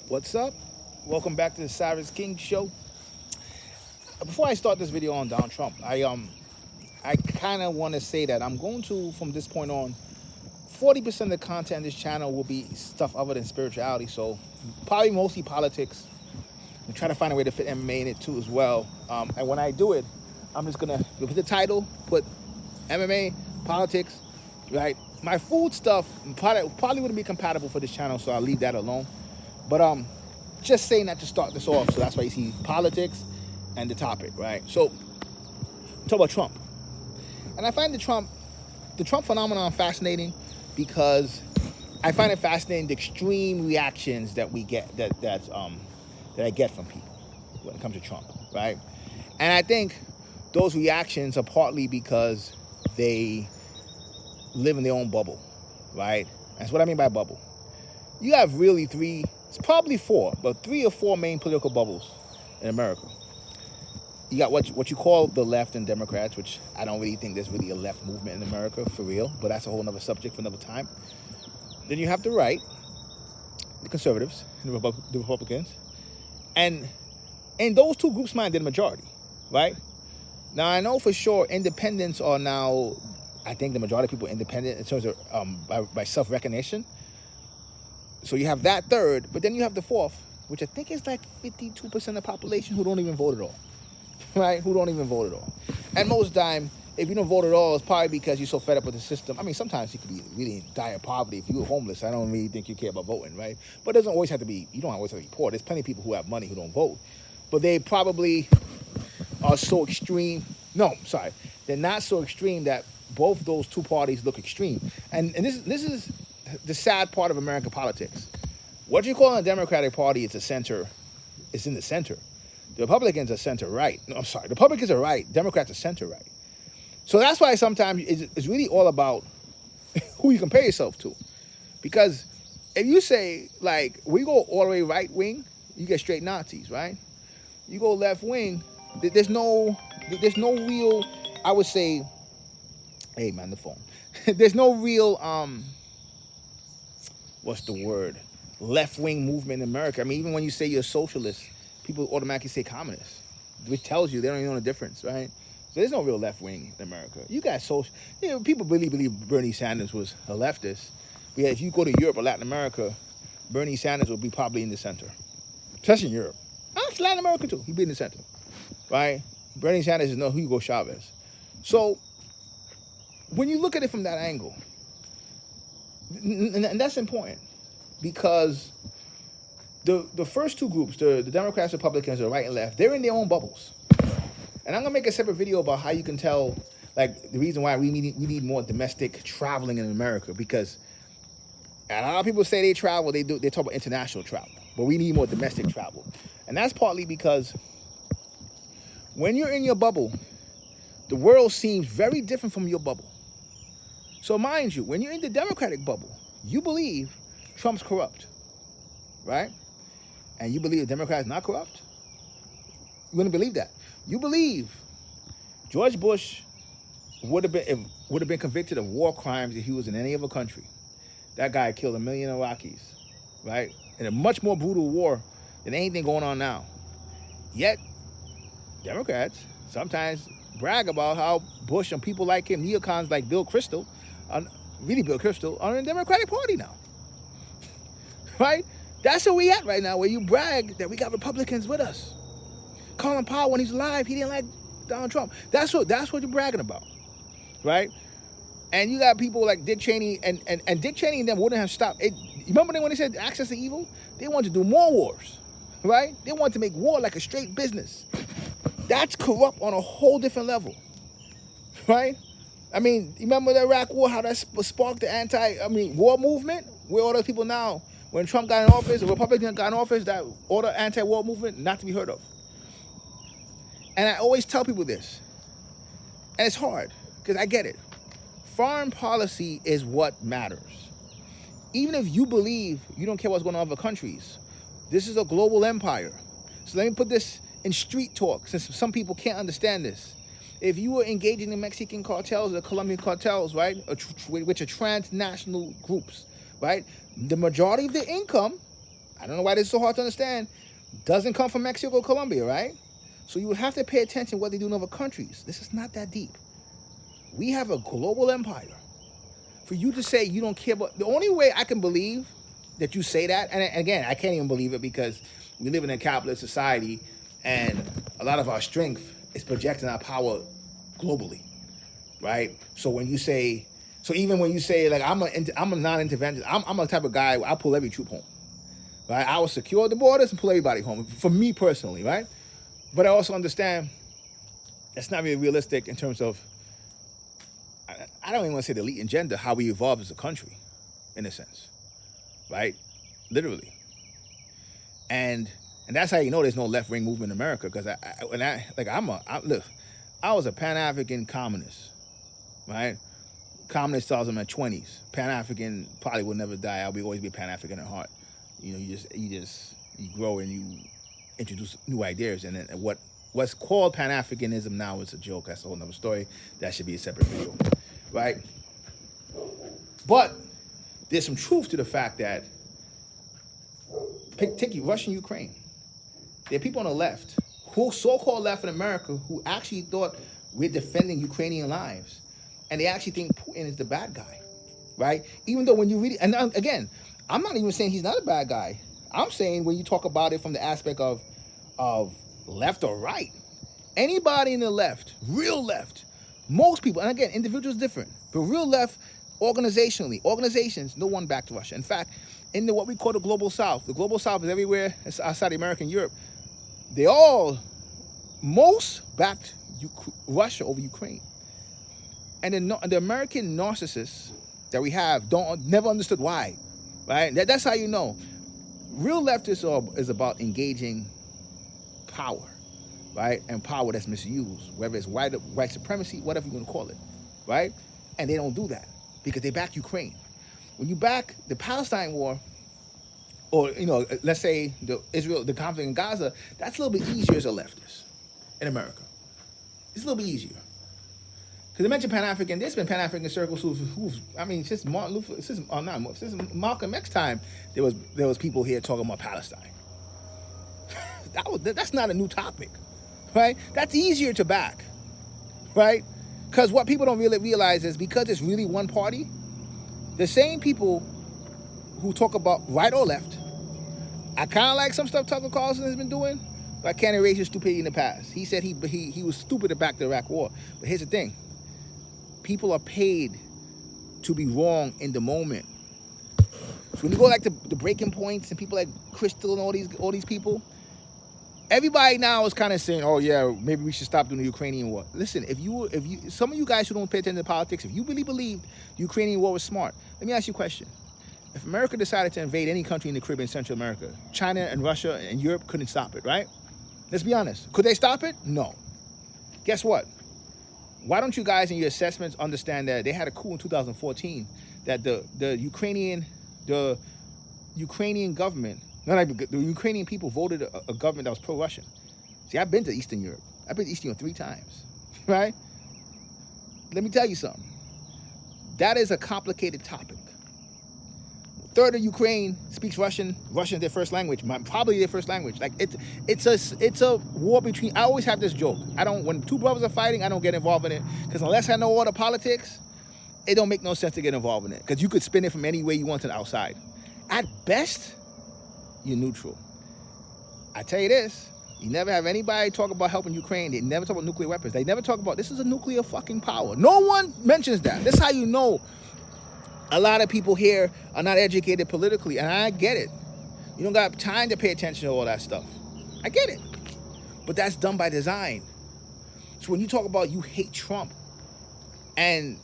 What's up? Welcome back to the Cyrus King Show. Before I start this video on Donald Trump, I kind of want to say that I'm going to, from this point on, 40% of the content on this channel will be stuff other than spirituality. So probably mostly politics. I'm trying to find a way to fit MMA in it too as well. And when I do it, I'm just gonna put the title, put MMA, politics, right? My food stuff probably wouldn't be compatible for this channel, so I'll leave that alone. But just saying that to start this off, so that's why you see politics and the topic, right? So talk about Trump, and I find the Trump phenomenon fascinating because I find it fascinating the extreme reactions that we get that I get from people when it comes to Trump, right? And I think those reactions are partly because they live in their own bubble, right? That's what I mean by bubble. You have really three, it's probably four, but three or four main political bubbles in America. You got what you call the left and Democrats, which I don't really think there's really a left movement in America for real, but that's a whole other subject for another time. Then you have the right, the conservatives, the Republicans, and in those two groups, they're the majority, right? Now I know for sure independents are now, I think the majority of people are independent in terms of by self-recognition. So you have that third, but then you have the fourth, which I think is like 52% of the population who don't even vote at all, right? Who don't even vote at all. And most of the time, if you don't vote at all, it's probably because you're so fed up with the system. I mean, sometimes you could be really in dire poverty. If you were homeless, I don't really think you care about voting, right? But it doesn't always have to be, you don't always have to be poor. There's plenty of people who have money who don't vote. But they probably are so extreme. No, sorry. They're not so extreme that both those two parties look extreme. And this is the sad part of American politics. What you call a Democratic Party is the center. It's in the center. The Republicans are center right. No, I'm sorry. The Republicans are right. Democrats are center right. So that's why sometimes it's really all about who you compare yourself to. Because if you say, like, we go all the way right wing, you get straight Nazis, right? You go left wing, there's no real, I would say, hey man, the phone. There's no real, what's the word? Left wing movement in America. I mean, even when you say you're a socialist, people automatically say communist, which tells you they don't even know the difference, right? So there's no real left wing in America. You got people really believe Bernie Sanders was a leftist. But yeah, if you go to Europe or Latin America, Bernie Sanders will be probably in the center, especially in Europe. Actually, Latin America too, he'd be in the center, right? Bernie Sanders is no Hugo Chavez. So when you look at it from that angle, and that's important because the first two groups, the Democrats, Republicans, the right and left, they're in their own bubbles. And I'm gonna make a separate video about how you can tell, like, the reason why we need more domestic traveling in America, because a lot of people say they travel, they talk about international travel, but we need more domestic travel. And that's partly because when you're in your bubble, the world seems very different from your bubble. So mind you, when you're in the Democratic bubble, you believe Trump's corrupt, right? And you believe the Democrats not corrupt? You wouldn't believe that. You believe George Bush would have been convicted of war crimes if he was in any other country. That guy killed 1 million Iraqis, right? In a much more brutal war than anything going on now. Yet, Democrats sometimes brag about how Bush and people like him, neocons like Bill Kristol, are in the Democratic Party now, right? That's where we at right now, where you brag that we got Republicans with us. Colin Powell, when he's alive, he didn't like Donald Trump. That's what you're bragging about, right? And you got people like Dick Cheney, and Dick Cheney and them wouldn't have stopped. You remember when they said access to evil? They wanted to do more wars, right? They wanted to make war like a straight business. That's corrupt on a whole different level, right? I mean, you remember the Iraq War, how that sparked the war movement? Where all those people now, when Trump got in office, the Republicans got in office, that all the anti-war movement, not to be heard of. And I always tell people this, and it's hard, because I get it. Foreign policy is what matters. Even if you believe you don't care what's going on in other countries, this is a global empire. So let me put this in street talk, since some people can't understand this. If you were engaging in Mexican cartels or Colombian cartels, right, which are transnational groups, right, the majority of their income I don't know why this is so hard to understand, doesn't come from Mexico or Colombia, right? So you would have to pay attention what they do in other countries. This is not that deep. We have a global empire. For you to say you don't care about, the only way I can believe that you say that, and again, I can't even believe it because we live in a capitalist society and a lot of our strength is projecting our power globally, right? So when you say, so even when you say like I'm a non-interventionist, I'm a type of guy where I'll pull every troop home, right? I will secure the borders and pull everybody home. For me personally, right? But I also understand that's not really realistic in terms of, I don't even want to say the elite agenda, how we evolved as a country, in a sense, right? Literally. And that's how you know there's no left-wing movement in America, because I was a Pan-African communist, right? Communist starts in my 20s. Pan-African probably will never die. I'll always be Pan-African at heart. You know, you grow and you introduce new ideas, and then what's called Pan-Africanism now is a joke. That's a whole nother story. That should be a separate video, right? But there's some truth to the fact that, take Russia and Ukraine. There are people on the left, who so-called left in America, who actually thought we're defending Ukrainian lives. And they actually think Putin is the bad guy, right? Even though when you really, and again, I'm not even saying he's not a bad guy. I'm saying when you talk about it from the aspect of left or right, anybody in the left, real left, most people, and again, individuals different, but real left, organizations, no one backed Russia. In fact, in what we call the Global South is everywhere outside America and Europe. Most backed Russia over Ukraine. And the American narcissists that we have never understood why, right? That's how you know. Real leftists is about engaging power, right? And power that's misused, whether it's white supremacy, whatever you want to call it, right? And they don't do that because they back Ukraine. When you back the Palestine war, or let's say the conflict in Gaza, that's a little bit easier as a leftist in America. It's a little bit easier. Because I mentioned Pan-African, there's been Pan-African circles since Malcolm X time, there was people here talking about Palestine. That's not a new topic, right? That's easier to back, right? Because what people don't really realize is because it's really one party, the same people who talk about right or left, I kind of like some stuff Tucker Carlson has been doing, but I can't erase his stupidity in the past. He said he was stupid to back the Iraq war. But here's the thing. People are paid to be wrong in the moment. So when you go like the breaking points and people like Crystal and all these people, everybody now is kind of saying, oh yeah, maybe we should stop doing the Ukrainian war. Listen, if you some of you guys who don't pay attention to politics, if you really believe the Ukrainian war was smart, let me ask you a question. If America decided to invade any country in the Caribbean, Central America, China and Russia and Europe couldn't stop it, right? Let's be honest. Could they stop it? No. Guess what? Why don't you guys in your assessments understand that they had a coup in 2014, that the Ukrainian government, the Ukrainian people voted a government that was pro-Russian. See, I've been to Eastern Europe. I've been to Eastern Europe 3 times, right? Let me tell you something. That is a complicated topic. Third of Ukraine speaks Russian. Russian is their first language, probably their first language. Like it's a war between. I always have this joke. When two brothers are fighting, I don't get involved in it because unless I know all the politics, it don't make no sense to get involved in it because you could spin it from any way you want to the outside. At best, you're neutral. I tell you this: you never have anybody talk about helping Ukraine. They never talk about nuclear weapons. They never talk about this is a nuclear fucking power. No one mentions that. That's how you know. A lot of people here are not educated politically, and I get it. You don't got time to pay attention to all that stuff. I get it. But that's done by design. So when you talk about you hate Trump, and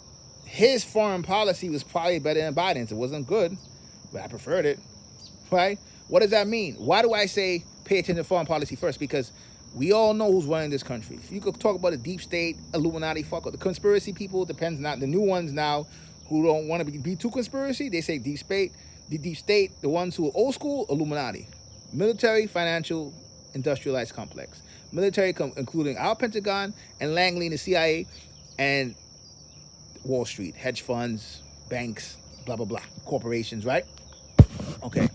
his foreign policy was probably better than Biden's. It wasn't good, but I preferred it, right? What does that mean? Why do I say pay attention to foreign policy first? Because we all know who's running this country. If you could talk about the deep state, Illuminati, the conspiracy people, depends not the new ones now, who don't want to be too conspiracy, they say deep state. The deep state, the ones who are old school, Illuminati. Military, financial, industrialized complex. Military, including our Pentagon and Langley and the CIA and Wall Street, hedge funds, banks, blah, blah, blah, corporations, right? Okay.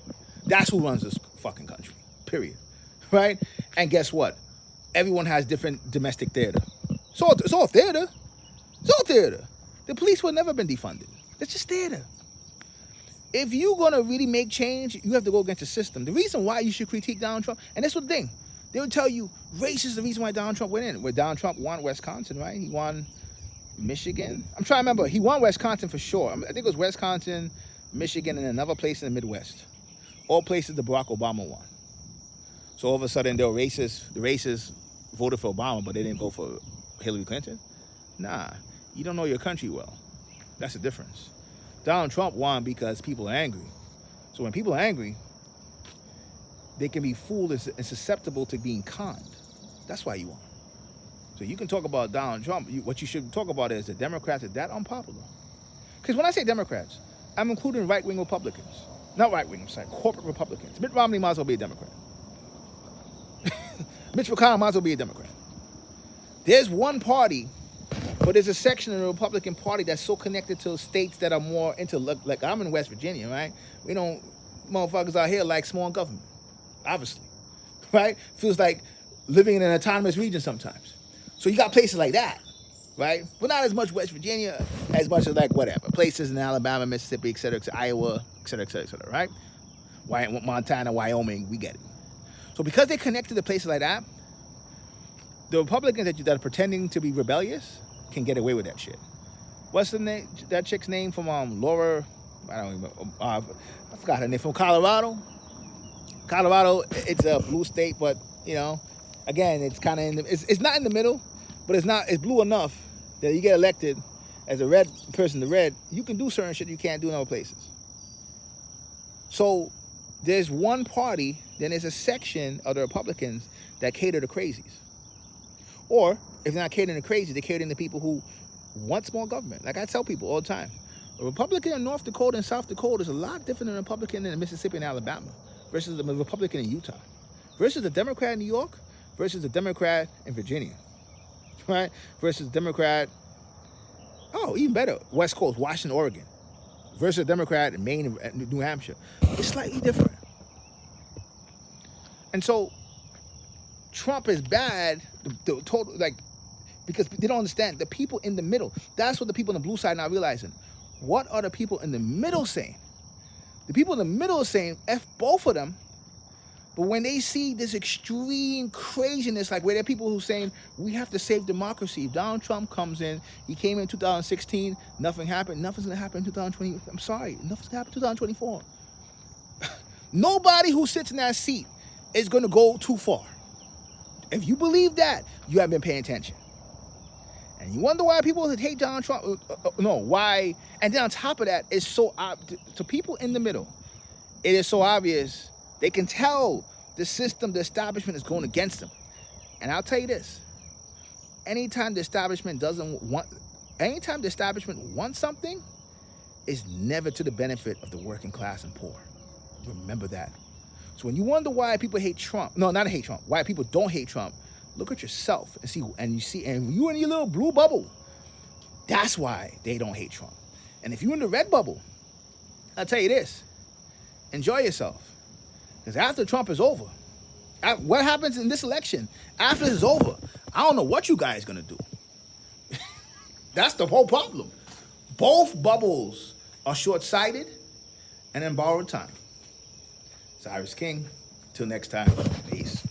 That's who runs this fucking country, period. Right? And guess what? Everyone has different domestic theater. It's all theater. It's all theater. The police would never been defunded. It's just theater. If you're going to really make change, you have to go against the system. The reason why you should critique Donald Trump, and that's what the thing, they would tell you race is the reason why Donald Trump went in. Where Donald Trump won Wisconsin, right? He won Michigan. I'm trying to remember. He won Wisconsin for sure. I think it was Wisconsin, Michigan, and another place in the Midwest. All places that Barack Obama won. So all of a sudden, they were racist. The racists voted for Obama, but they didn't vote for Hillary Clinton. Nah, you don't know your country well. That's the difference. Donald Trump won because people are angry. So when people are angry, they can be fooled and susceptible to being conned. That's why you won. So you can talk about Donald Trump. What you should talk about is the Democrats are that unpopular. Because when I say Democrats, I'm including right-wing Republicans. Not right-wing, I'm sorry, corporate Republicans. Mitt Romney might as well be a Democrat. Mitch McConnell might as well be a Democrat. There's one party, but there's a section of the Republican Party that's so connected to states that are more into, like I'm in West Virginia, right? We don't, motherfuckers out here like small government, obviously, right? Feels like living in an autonomous region sometimes. So you got places like that, right? But not as much West Virginia, as much as like whatever. Places in Alabama, Mississippi, et cetera, Iowa, et cetera, right? Montana, Wyoming, we get it. So because they connect to the places like that, the Republicans that are pretending to be rebellious can get away with that shit. What's the name? That chick's name from Laura? I don't even. I forgot her name. From Colorado. Colorado, it's a blue state, but you know, again, it's kind of in the. It's not in the middle, but it's not. It's blue enough that you get elected as a red person. The red, you can do certain shit you can't do in other places. So there's one party, then there's a section of the Republicans that cater to crazies. Or, if they're not catering to crazy, they're catering to people who want small government. Like I tell people all the time, a Republican in North Dakota and South Dakota is a lot different than a Republican in Mississippi and Alabama versus the Republican in Utah, versus the Democrat in New York versus the Democrat in Virginia, right? Versus the Democrat, even better, West Coast, Washington, Oregon, versus a Democrat in Maine and New Hampshire. It's slightly different. And so, Trump is bad, the total, like, because they don't understand the people in the middle. That's what the people on the blue side are not realizing. What are the people in the middle saying? The people in the middle are saying F both of them, but when they see this extreme craziness, like where there are people who are saying we have to save democracy. If Donald Trump comes in, he came in 2016, nothing happened. Nothing's gonna happen in 2020. I'm sorry, nothing's gonna happen in 2024. Nobody who sits in that seat is gonna go too far. If you believe that, you haven't been paying attention. And you wonder why people hate Donald Trump. Why? And then on top of that, it's so to people in the middle, it is so obvious. They can tell the system, the establishment is going against them. And I'll tell you this. Anytime the establishment wants something, it's never to the benefit of the working class and poor. Remember that. So when you wonder why people hate Trump, why people don't hate Trump, look at yourself and you in your little blue bubble, that's why they don't hate Trump. And if you're in the red bubble, I'll tell you this, enjoy yourself. Because after Trump is over, what happens in this election, after this is over, I don't know what you guys are going to do. That's the whole problem. Both bubbles are short-sighted and in borrowed time. Cyrus King. Till next time. Peace.